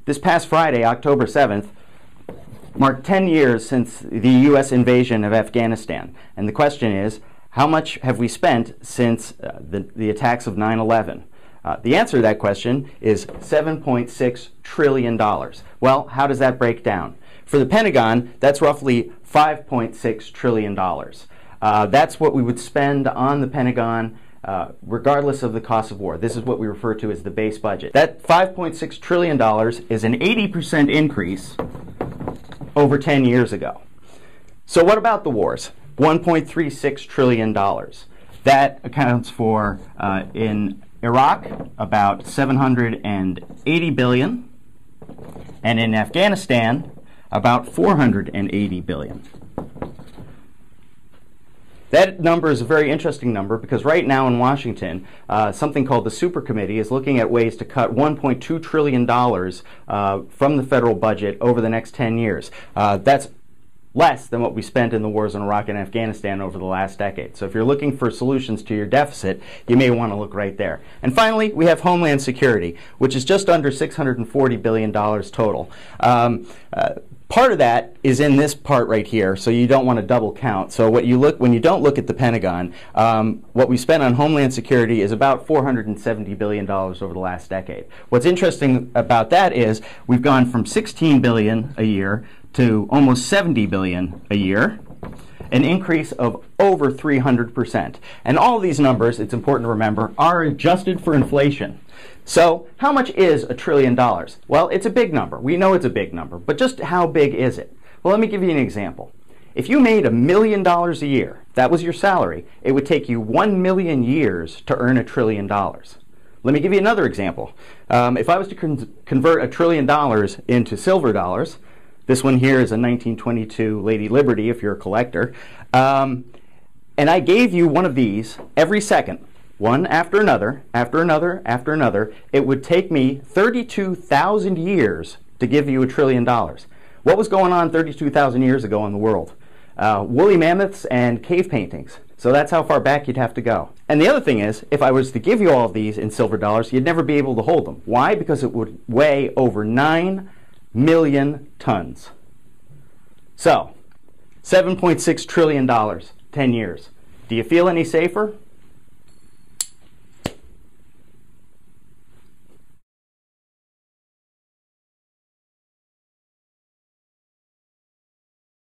This past Friday, October 7th, marked 10 years since the U.S. invasion of Afghanistan. And the question is, how much have we spent since the attacks of 9/11? The answer to that question is $7.6 trillion. Well, how does that break down? For the Pentagon, that's roughly $5.6 trillion. That's what we would spend on the Pentagon regardless of the cost of war. This is what we refer to as the base budget. That $5.6 trillion is an 80% increase over 10 years ago. So what about the wars? $1.36 trillion. That accounts for, in Iraq, about $780 billion, and in Afghanistan, about $480 billion. That number is a very interesting number because right now in Washington, something called the Super Committee is looking at ways to cut $1.2 trillion from the federal budget over the next 10 years. That's less than what we spent in the wars in Iraq and Afghanistan over the last decade. So if you're looking for solutions to your deficit, you may want to look right there. And finally, we have Homeland Security, which is just under $640 billion total. Part of that is in this part right here, so you don't want to double count. So when you don't look at the Pentagon, what we spent on Homeland Security is about $470 billion over the last decade. What's interesting about that is we've gone from $16 billion a year to almost $70 billion a year, an increase of over 300%. And all of these numbers, it's important to remember, are adjusted for inflation. So how much is $1 trillion? Well, it's a big number. We know it's a big number, but just how big is it? Well, let me give you an example. If you made $1 million a year, that was your salary, it would take you 1 million years to earn $1 trillion. Let me give you another example. If I was to convert $1 trillion into silver dollars, this one here is a 1922 Lady Liberty if you're a collector, and I gave you one of these every second, one after another, after another, after another, it would take me 32,000 years to give you $1 trillion. What was going on 32,000 years ago in the world? Woolly mammoths and cave paintings. So that's how far back you'd have to go. And the other thing is, if I was to give you all of these in silver dollars, you'd never be able to hold them. Why? Because it would weigh over 9 million tons. So, $7.6 trillion, 10 years. Do you feel any safer?